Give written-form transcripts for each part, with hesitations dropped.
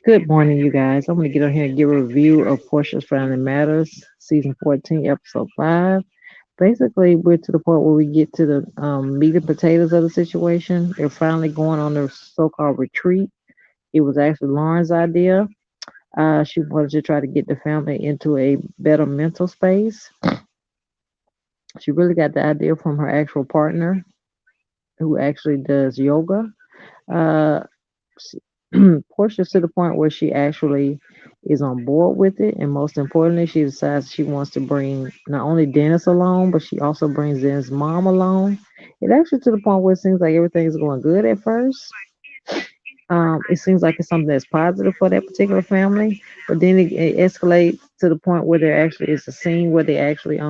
Good morning, you guys. I'm going to get on here and give a review of Portia's Family Matters, season 14, episode 5. Basically, we're to the point where we get to the meat and potatoes of the situation. They're finally going on their so called retreat. It was actually Lauren's idea. She wanted to try to get the family into a better mental space. She really got the idea from her actual partner, who actually does yoga. Uh, Portia's to the point where she actually is on board with it, and most importantly, she decides she wants to bring not only Dennis along, but she also brings Dennis' mom along. It actually to the point where it seems like everything's going good at first. It seems like it's something that's positive for that particular family, but then it escalates to the point where there actually is a scene where they actually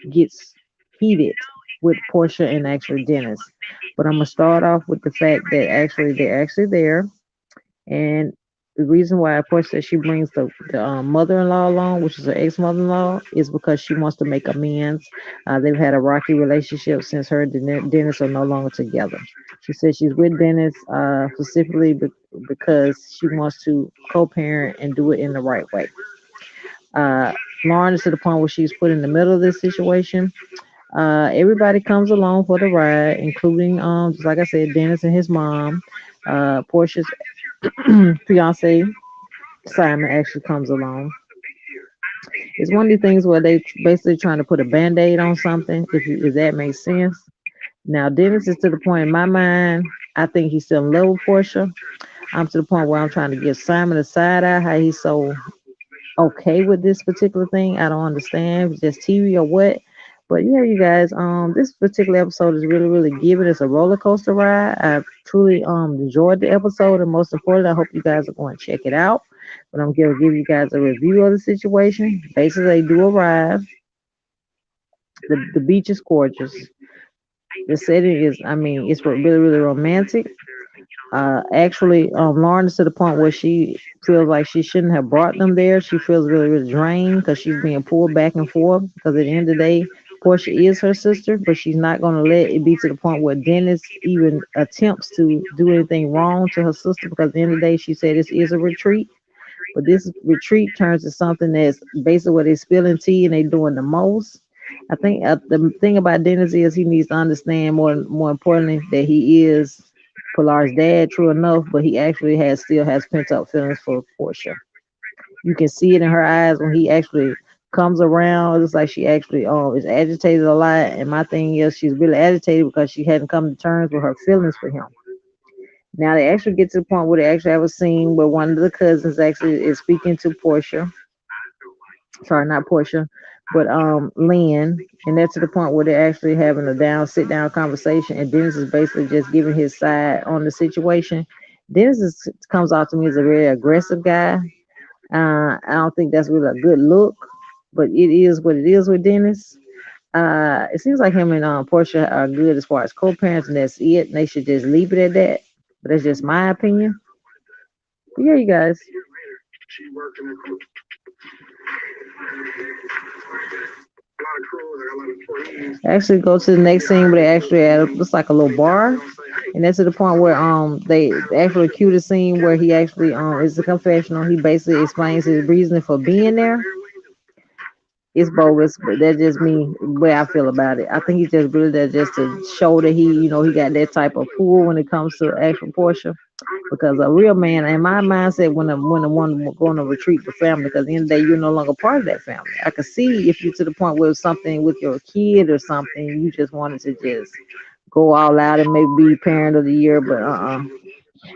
gets heated with Portia and actually Dennis. But I'm gonna start off with the fact that actually they're actually there, and the reason why, of course, that she brings the mother-in-law along, which is her ex-mother-in-law, is because she wants to make amends. They've had a rocky relationship since her and Dennis are no longer together. She says she's with Dennis specifically because she wants to co-parent and do it in the right way. Uh, Lauren is to the point where she's put in the middle of this situation. Everybody comes along for the ride, including, just like I said, Dennis and his mom. Portia's fiance Simon actually comes along. It's one of these things where they basically trying to put a band-aid on something, if that makes sense. Now Dennis is to the point in my mind, I think he's still in love with Portia. I'm to the point where I'm trying to give Simon a side eye, how he's so okay with this particular thing. I don't understand if it's just TV or what. But yeah, you guys, this particular episode is really, really giving us a roller coaster ride. I truly enjoyed the episode, and most importantly, I hope you guys are going to check it out. But I'm going to give you guys a review of the situation. Basically, they do arrive. The beach is gorgeous. The setting is, I mean, it's really, really romantic. Actually, Lauren is to the point where she feels like she shouldn't have brought them there. She feels really, really drained because she's being pulled back and forth. Because at the end of the day, Portia is her sister, but she's not going to let it be to the point where Dennis even attempts to do anything wrong to her sister. Because at the end of the day, she said this is a retreat, but this retreat turns to something that's basically where they're spilling tea and they doing the most. I think the thing about Dennis is he needs to understand more importantly that he is Pilar's dad, true enough, but he actually still has pent up feelings for Portia. You can see it in her eyes when he actually comes around. It's like she actually is agitated a lot. And my thing is she's really agitated because she hadn't come to terms with her feelings for him. Now they actually get to the point where they actually have a scene where one of the cousins actually is speaking to Portia. Sorry, not Portia, but Lynn, and that's to the point where they're actually having a sit down conversation, and Dennis is basically just giving his side on the situation. Comes off to me as a very aggressive guy. I don't think that's really a good look, but it is what it is with Dennis. It seems like him and Portia are good as far as co-parents, and that's it. And they should just leave it at that. But that's just my opinion. But yeah, you guys. Actually, go to the next scene where they actually had looks like a little bar, and that's to the point where they actually cue the scene where he actually is a confessional. He basically explains his reasoning for being there. It's bogus, but that's just me the way I feel about it. I think he's just really there just to show that he got that type of pull when it comes to actual Portia. Because a real man, in my mindset, when the one going to retreat the family, because at the end of the day, you're no longer part of that family. I could see if you're to the point where it's something with your kid or something, you just wanted to just go all out and maybe be parent of the year, but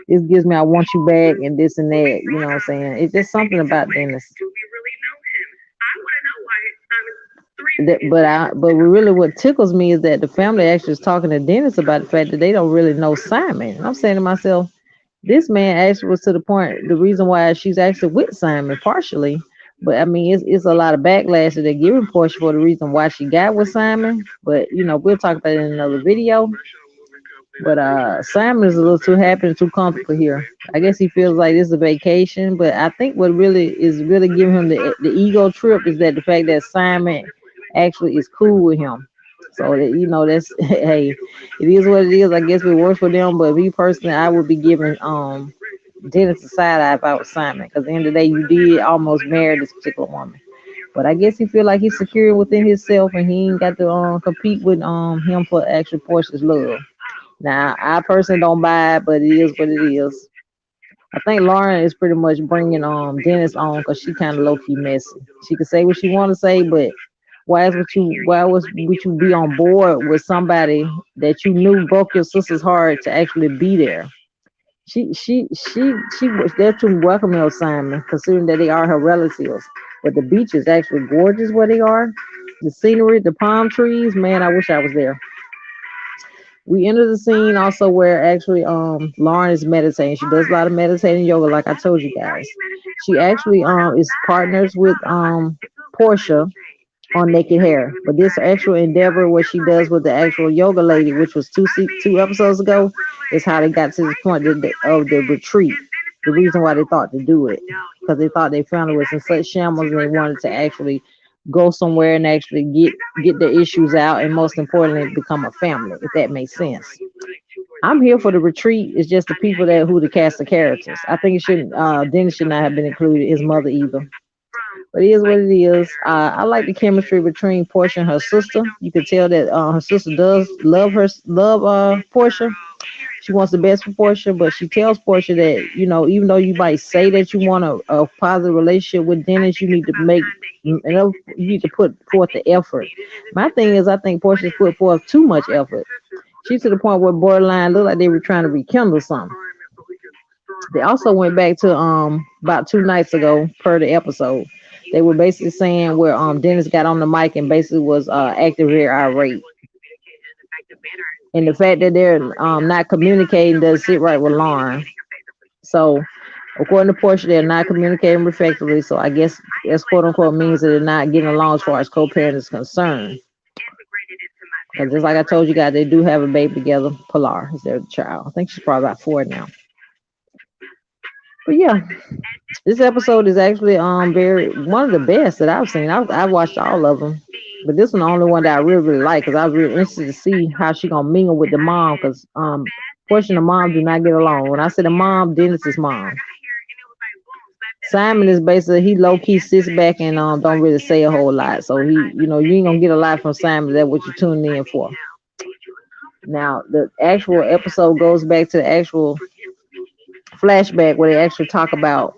this gives me I want you back and this and that. You know what I'm saying? It's just something about Dennis. But really what tickles me is that the family actually is talking to Dennis about the fact that they don't really know Simon. And I'm saying to myself, this man actually was to the point. The reason why she's actually with Simon partially, but I mean it's a lot of backlash that they're giving Portia for the reason why she got with Simon. But we'll talk about it in another video. But Simon is a little too happy and too comfortable here. I guess he feels like this is a vacation. But I think what really giving him the ego trip is that the fact that Simon actually is cool with him. So that that's hey, it is what it is. I guess it works for them. But me personally, I would be giving Dennis' side eye about Simon. Because at the end of the day, you did almost marry this particular woman. But I guess he feel like he's secure within himself and he ain't got to compete with him for actual Portia's love. Now, I personally don't buy it, but it is what it is. I think Lauren is pretty much bringing Dennis on because she kind of low key messy. She can say what she want to say, but why would you be on board with somebody that you knew broke your sister's heart to actually be there? She was there to welcome her Simon, considering that they are her relatives. But the beach is actually gorgeous where they are. The scenery, the palm trees, man, I wish I was there. We enter the scene also where actually Lauren is meditating. She does a lot of meditating yoga, like I told you guys. She actually is partners with Porscha on naked hair. But this actual endeavor, what she does with the actual yoga lady, which was two episodes ago, is how they got to this point of the retreat. The reason why they thought to do it, because they thought they found it was in such shambles, and they wanted to actually go somewhere and actually get their issues out, and most importantly, become a family. If that makes sense. I'm here for the retreat. It's just the people that who the cast the characters. I think it shouldn't. Dennis should not have been included. His mother either. But it is what it is. I like the chemistry between Portia and her sister. You can tell that her sister does love Portia. She wants the best for Portia, but she tells Portia that even though you might say that you want a positive relationship with Dennis, you need to put forth the effort. My thing is, I think Portia's put forth too much effort. She's to the point where borderline looked like they were trying to rekindle something. They also went back to about 2 nights ago per the episode. They were basically saying where Dennis got on the mic and basically was acting very irate. And the fact that they're not communicating does sit right with Lauren. So according to Portia, they're not communicating effectively. So I guess that's quote unquote means that they're not getting along as far as co-parent is concerned. Because just like I told you guys, they do have a baby together. Pilar is their child. I think she's probably about 4 now. But yeah, this episode is actually very one of the best that I've seen. I've watched all of them, but this one the only one that I really like because I was really interested to see how she gonna mingle with the mom because Portia and the mom do not get along. When I say the mom, Dennis's mom. Simon is basically he low key sits back and don't really say a whole lot. So you ain't gonna get a lot from Simon. That's what you're tuning in for. Now the actual episode goes back to the actual flashback where they actually talk about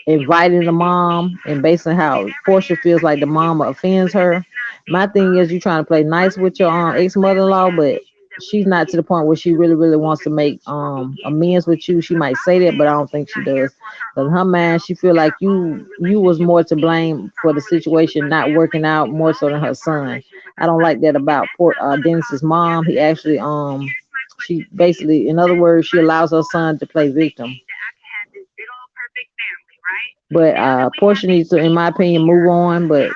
inviting the mom and basing how Portia feels like the mom offends her. My thing is you trying to play nice with your ex mother in law, but she's not to the point where she really, really wants to make amends with you. She might say that, but I don't think she does. But in her mind, she feel like you was more to blame for the situation not working out more so than her son. I don't like that about Dennis's mom. He actually she basically, in other words, she allows her son to play victim. But Portia needs to, in my opinion, move on. But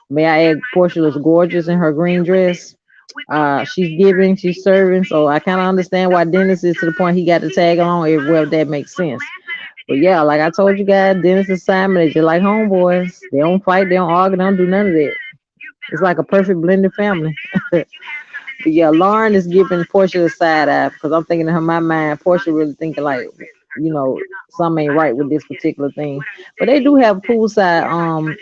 may I add, Portia looks gorgeous in her green dress. She's giving, she's serving. So I kind of understand why Dennis is to the point he got to tag along everywhere. If that makes sense. But yeah, like I told you guys, Dennis and Simon, they just like homeboys. They don't fight, they don't argue, they don't do none of that. It's like a perfect blended family. But yeah, Lauren is giving Portia the side eye because I'm thinking in my mind, Portia really thinking like, something ain't right with this particular thing. But they do have poolside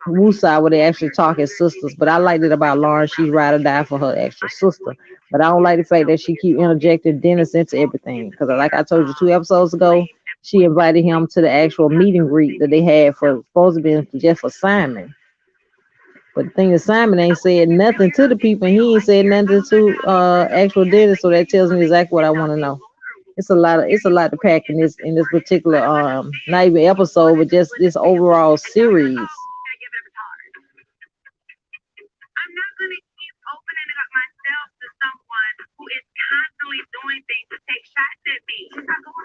wooside where they actually talk as sisters. But I liked it about Lauren. She's ride or die for her extra sister. But I don't like the fact that she keep interjecting Dennis into everything. Because like I told you 2 episodes ago, she invited him to the actual meet and greet that they had for supposed to be just for Simon. But the thing is, Simon ain't said nothing to the people, and he ain't said nothing to actual Dennis. So that tells me exactly what I want to know. It's a lot to pack in this particular not even episode, but just this overall series.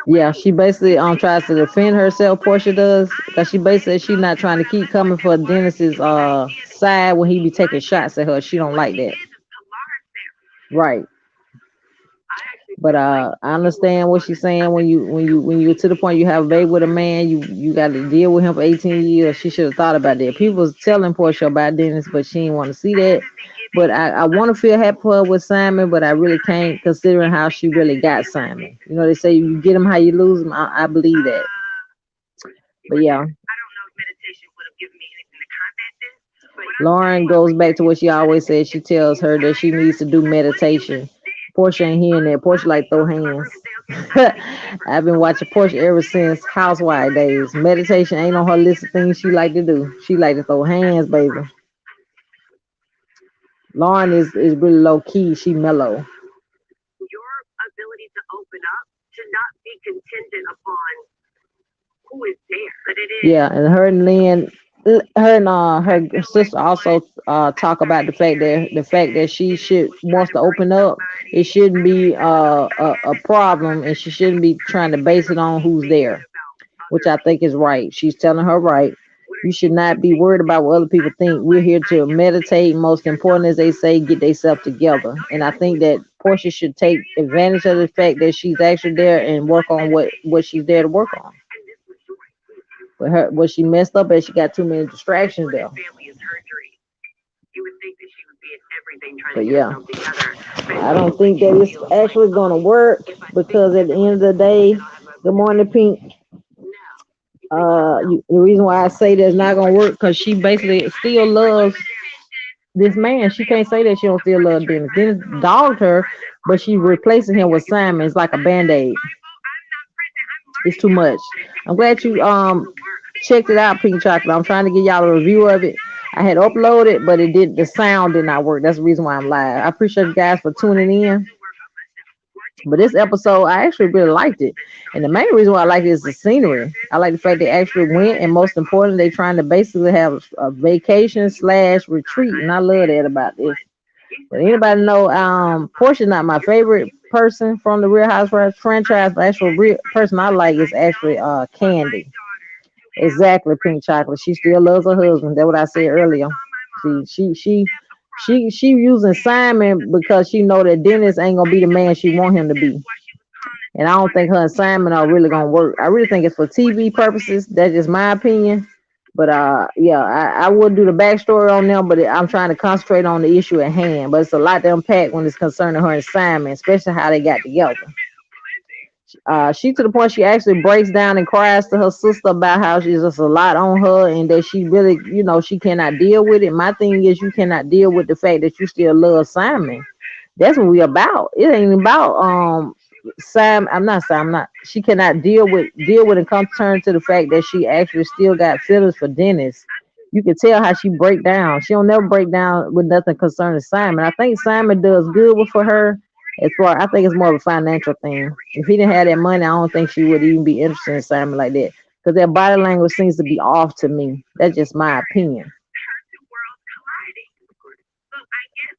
Yeah, she basically tries to defend herself. Portia does because she basically she's not trying to keep coming for Dennis's side when he be taking shots at her. She don't like that. Right. But I understand what she's saying when you to the point you have a baby with a man, you got to deal with him for 18 years. She should have thought about that. People was telling Portia about Dennis, but she didn't want to see that. But I want to feel happy for her with Simon, but I really can't considering how she really got Simon. You know, they say you get him how you lose him. I believe that. But yeah, Lauren goes back to what she always says. She tells her that she needs to do meditation. Porsche ain't hearing that. Porsche like throw hands. I've been watching Porsche ever since Housewives days. Meditation ain't on her list of things she like to do. She like to throw hands, baby. Lauren is really low key. She mellow. Yeah, and her and Lynn, her and her sister also talk about the fact that she should wants to open up. It shouldn't be a problem, and she shouldn't be trying to base it on who's there, which I think is right. She's telling her right. You should not be worried about what other people think. We're here to meditate. Most important, as they say, get themselves together. And I think that Portia should take advantage of the fact that she's actually there and work on what she's there to work on. But her, what she messed up is she got too many distractions there. But yeah, I don't think that it's actually gonna work because at the end of the day, good morning, Pink. The reason why I say that's not gonna work because she basically still loves this man. She can't say that she don't still love Dennis. Dennis dogged her, but she replacing him with Simon. It's like a band-aid. It's too much. I'm glad you checked it out, Pink Chocolate. I'm trying to get y'all a review of it. I had uploaded, but it did the sound did not work. That's the reason why I'm live. I appreciate you guys for tuning in. But this episode, I actually really liked it. And the main reason why I like it is the scenery. I like the fact they actually went, and most importantly, they trying to basically have a vacation slash retreat. And I love that about this. But anybody know, Portia's not my favorite person from the Real Housewives franchise. The actual real person I like is actually Candy. Exactly, Pink Chocolate. She still loves her husband. That's what I said earlier. She using Simon because she know that Dennis ain't gonna be the man she want him to be. And I don't think her and Simon are really gonna work. I really think it's for TV purposes. That's just my opinion. But yeah, I would do the backstory on them, but I'm trying to concentrate on the issue at hand. But it's a lot to unpack when it's concerning her and Simon, especially how they got together. She to the point she actually breaks down and cries to her sister about how she's just a lot on her and that she really, she cannot deal with it. My thing is you cannot deal with the fact that you still love Simon. That's what we about. It ain't about Sam. I'm not Sam. I'm not. She cannot deal with and come to terms to the fact that she actually still got feelings for Dennis. You can tell how she break down. She don't never break down with nothing concerning Simon. I think Simon does good with for her. As far, I think it's more of a financial thing. If he didn't have that money, I don't think she would even be interested in Simon like that. Because their body language seems to be off to me. That's just my opinion.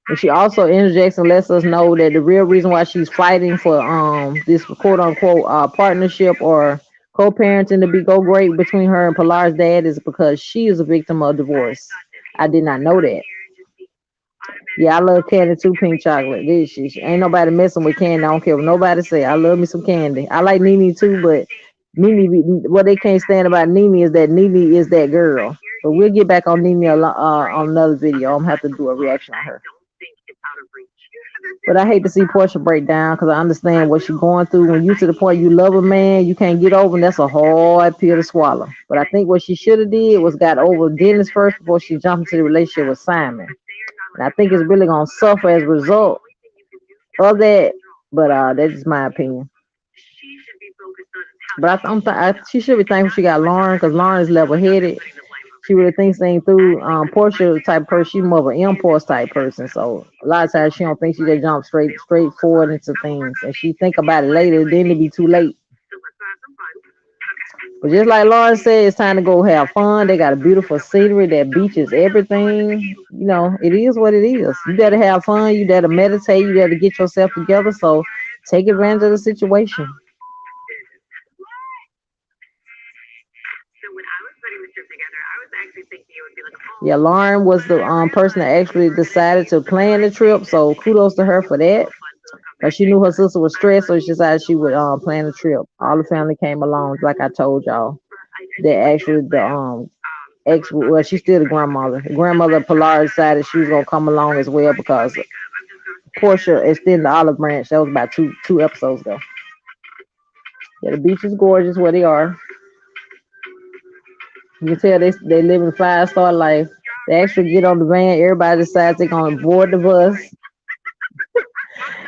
And she also interjects and lets us know that the real reason why she's fighting for this quote unquote partnership or co-parenting to be go great between her and Pilar's dad is because she is a victim of divorce. I did not know that. Yeah, I love candy too, Pink Chocolate. Ain't nobody messing with candy. I don't care what nobody say. I love me some candy. I like Nene too, but what they can't stand about Nene is that Nene is that girl. But we'll get back on Nene on another video. I'm gonna have to do a reaction on her. But I hate to see Portia break down because I understand what she's going through. When you to the point you love a man, you can't get over, and that's a hard pill to swallow. But I think what she should have did was got over Dennis first before she jumped into the relationship with Simon. And I think it's really gonna suffer as a result of that. But that's just my opinion. But she should be thankful she got Lauren because Lauren is level headed. She really thinks things through. Portia type of person, she's more of an impulse type person. So a lot of times she don't think she just jump straight forward into things, and she think about it later. Then it be too late. But just like Lauren said, it's time to go have fun. They got a beautiful scenery. That beach is everything. It is what it is. You better have fun. You better meditate. You better get yourself together. So take advantage of the situation. Yeah, Lauren was the person that actually decided to plan the trip. So kudos to her for that. But she knew her sister was stressed, so she decided she would plan the trip. All the family came along, like I told y'all. That actually the ex. Well, she's still the grandmother. The grandmother of Pilar decided she was gonna come along as well because Porscha extended the olive branch. That was about two episodes ago. Yeah, the beach is gorgeous where they are. You can tell they live in 5-star life. They actually get on the van. Everybody decides they're gonna board the bus.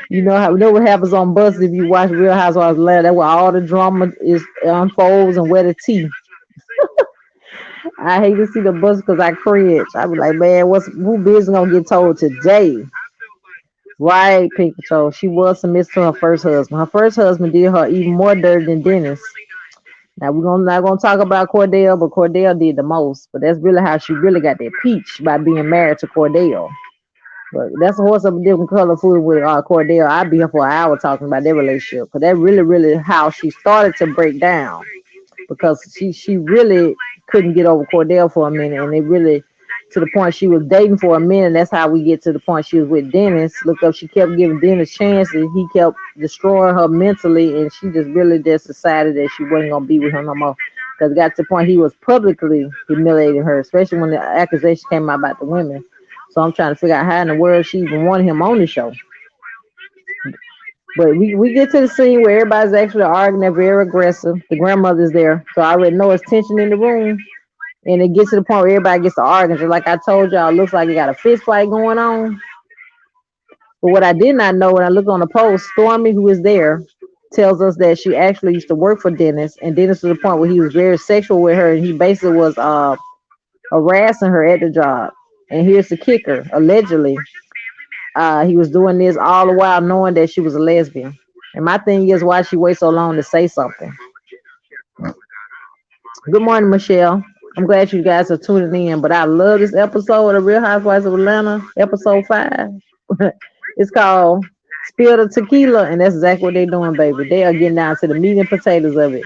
You know what happens on buses if you watch Real Housewives of Atlanta. That's where all the drama is unfolds and where the tea. I hate to see the bus because I cringe. I be like, man, who business gonna get told today? Right, Pink Patrol. She was submissive to her first husband. Her first husband did her even more dirty than Dennis. Now we're not gonna talk about Cordell, but Cordell did the most. But that's really how she really got that peach by being married to Cordell. But that's a horse of a different color food with Cordell. I'd be here for an hour talking about their relationship because that really how she started to break down because she really couldn't get over Cordell for a minute, and it really to the point she was dating for a minute. That's how we get to the point she was with Dennis. Look up, she kept giving Dennis chances. He kept destroying her mentally, and she just really just decided that she wasn't gonna be with him no more. Because it got to the point he was publicly humiliating her, especially when the accusation came out about the women. So I'm trying to figure out how in the world she even wanted him on the show. But we get to the scene where everybody's actually arguing. They're very aggressive. The grandmother's there. So I already know it's tension in the room. And it gets to the point where everybody gets to arguing. Just like I told y'all, it looks like you got a fist fight going on. But what I did not know when I looked on the post, Stormy, who is there, tells us that she actually used to work for Dennis. And Dennis to the point where he was very sexual with her. And he basically was harassing her at the job. And here's the kicker. Allegedly, he was doing this all the while knowing that she was a lesbian. And my thing is why she waits so long to say something. Good morning, Michelle. I'm glad you guys are tuning in, but I love this episode of Real Housewives of Atlanta, Ep.5. It's called Spill the Tequila, and that's exactly what they're doing, baby. They are getting down to the meat and potatoes of it.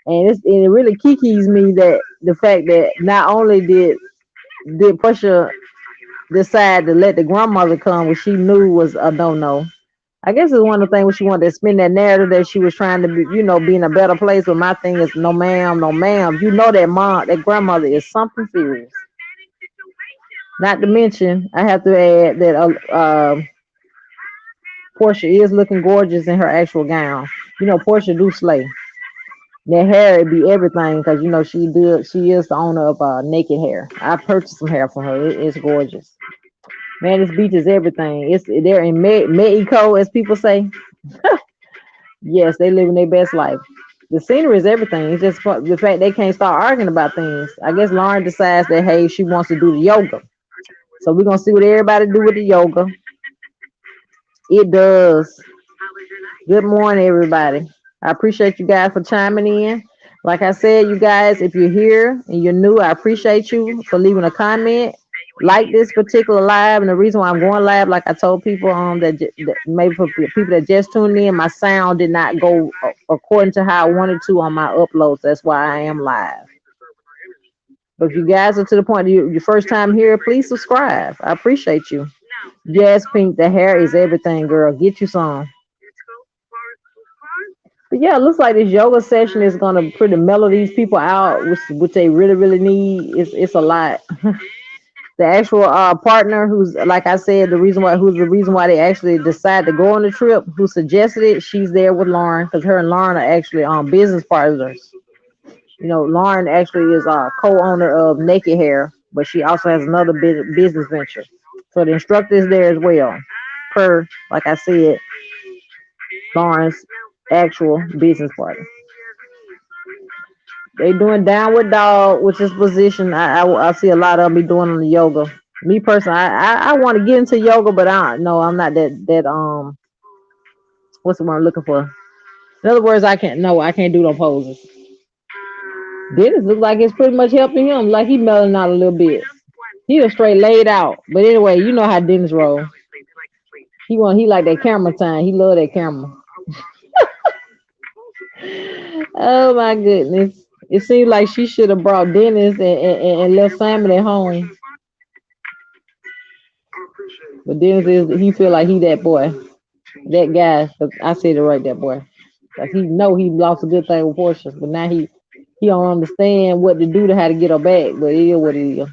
And it really kikis me that the fact that not only did Portia decide to let the grandmother come, which she knew was a no. I guess it's one of the things when she wanted to spin that narrative that she was trying to be, be in a better place. But my thing is, no ma'am, no ma'am. You know that grandmother is something serious. Not to mention, I have to add that Portia is looking gorgeous in her actual gown. Portia do slay. That hair it be everything because she is the owner of Naked Hair. I purchased some hair from her. It's gorgeous. Man, this beach is everything. They're in Mexico, as people say. Yes, they living their best life. The scenery is everything. It's just the fact they can't start arguing about things. I guess Lauren decides that hey, she wants to do the yoga. So we're gonna see what everybody do with the yoga. It does. Good morning, everybody. I appreciate you guys for chiming in. Like I said, you guys, if you're here and you're new, I appreciate you for leaving a comment. Like this particular live, and the reason why I'm going live, like I told people that maybe for people that just tuned in, my sound did not go according to how I wanted to on my uploads. That's why I am live. But if you guys are to the point your first time here, please subscribe. I appreciate you. Yes, Pink, the hair is everything, girl. Get you some. But yeah, it looks like this yoga session is gonna pretty mellow these people out, which they really need. It's a lot. The actual partner who's like I said, who's the reason why they actually decided to go on the trip, who suggested it, she's there with Lauren because her and Lauren are actually business partners. Lauren actually is a co-owner of Naked Hair, but she also has another business venture. So the instructor is there as well. Per, like I said, Lauren's actual business partner. They doing downward dog, which is position. I see a lot of them be doing on the yoga. Me personally, I want to get into yoga, but I don't know. I'm not that what's the word I'm looking for? In other words, I can't do no poses. Dennis looks like it's pretty much helping him. Like he melting out a little bit. He was straight laid out. But anyway, you know how Dennis roll. He like that camera time. He love that camera. Oh my goodness. It seems like she should have brought Dennis and left Simon at home. But Dennis he feel like he that boy. That guy. I said it right, that boy. Like he know he lost a good thing with Porsche, but now he He don't understand what to do to how to get her back, but it is what it is.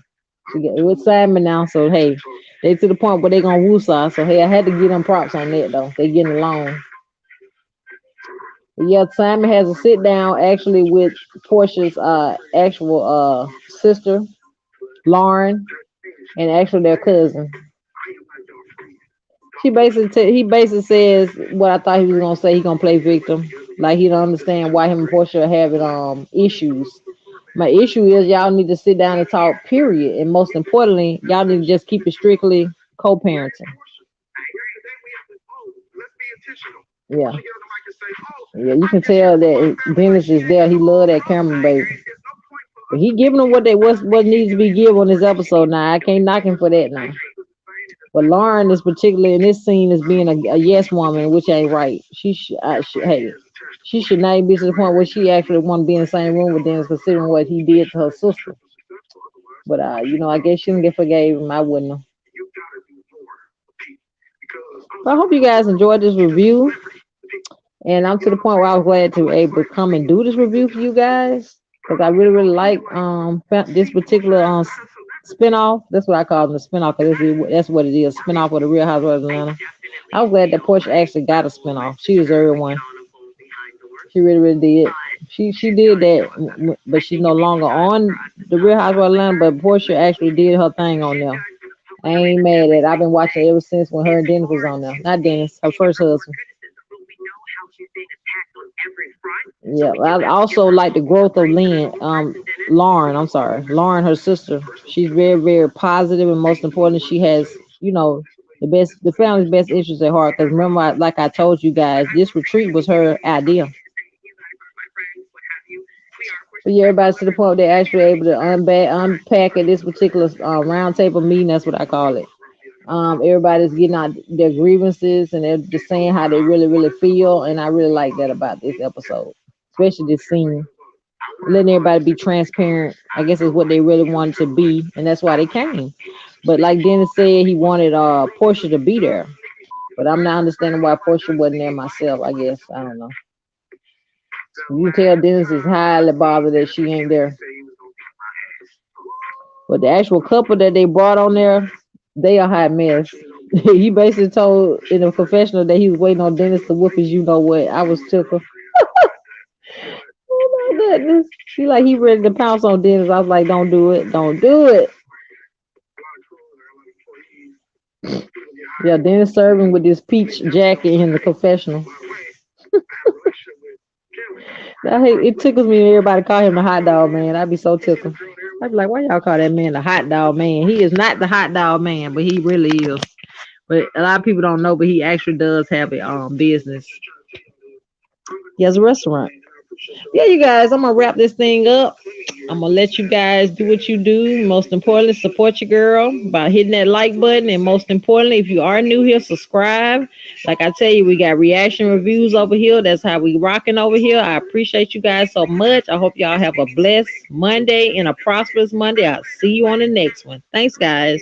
She got with Simon now, so hey, they to the point where they gonna woosah. So hey, I had to give them props on that though. They getting along. But yeah, Simon has a sit down actually with Portia's actual sister, Lauren, and actually their cousin. He basically says what I thought he was gonna say. He gonna play victim, like he don't understand why him and Portia are having issues. My issue is y'all need to sit down and talk. Period, and most importantly, y'all need to just keep it strictly co-parenting. Yeah, yeah, you can tell that Dennis is there. He love that camera, baby. But he giving them what needs to be given on this episode. Now I can't knock him for that now. But Lauren is particularly in this scene as being a yes woman, which ain't right. Hey, she should not even be to the point where she actually want to be in the same room with Dennis, considering what he did to her sister. But I guess she didn't get forgave him. I wouldn't have. So I hope you guys enjoyed this review, and I'm to the point where I was glad to be able to come and do this review for you guys because I really really like this particular spinoff. That's what I call them, the spinoff, because that's what it is, spinoff of the Real Housewives of Atlanta. I was glad that Portia actually got a spinoff. She deserved one. She really, really did. She did that, but she's no longer on the Real Housewives of Atlanta. But Portia actually did her thing on there. I ain't mad at it. I've been watching ever since when her and Dennis was on there. Not Dennis, her first husband. Yeah, I also like the growth of Lauren. I'm sorry, Lauren, her sister. She's very, very positive, and most importantly, she has, the family's best interest at heart. Because remember, like I told you guys, this retreat was her idea. So yeah, everybody's to the point they're actually able to unpack at this particular round table meeting. That's what I call it. Everybody's getting out their grievances and they're just saying how they really, really feel. And I really like that about this episode, especially this scene. Letting everybody be transparent, I guess, is what they really wanted to be, and that's why they came. But like Dennis said, he wanted Portia to be there. But I'm not understanding why Portia wasn't there myself, I guess. I don't know. You can tell Dennis is highly bothered that she ain't there. But the actual couple that they brought on there, they a hot mess. He basically told in a confessional that he was waiting on Dennis to whoop his you know what. I was tickled. Oh my goodness. He ready to pounce on Dennis. I was like, don't do it. Don't do it. Yeah, Dennis serving with this peach jacket in the confessional. It tickles me when everybody call him the hot dog man. I'd be so tickled. I'd be like, why y'all call that man the hot dog man? He is not the hot dog man, but he really is. But a lot of people don't know, but he actually does have a business. He has a restaurant. Yeah, you guys, I'm gonna wrap this thing up. I'm gonna let you guys do what you do. Most importantly, support your girl by hitting that like button, and most importantly, if you are new here, subscribe. Like I tell you, we got reaction reviews over here. That's how we rocking over here. I appreciate you guys so much. I hope y'all have a blessed Monday and a prosperous Monday. I'll see you on the next one. Thanks, guys.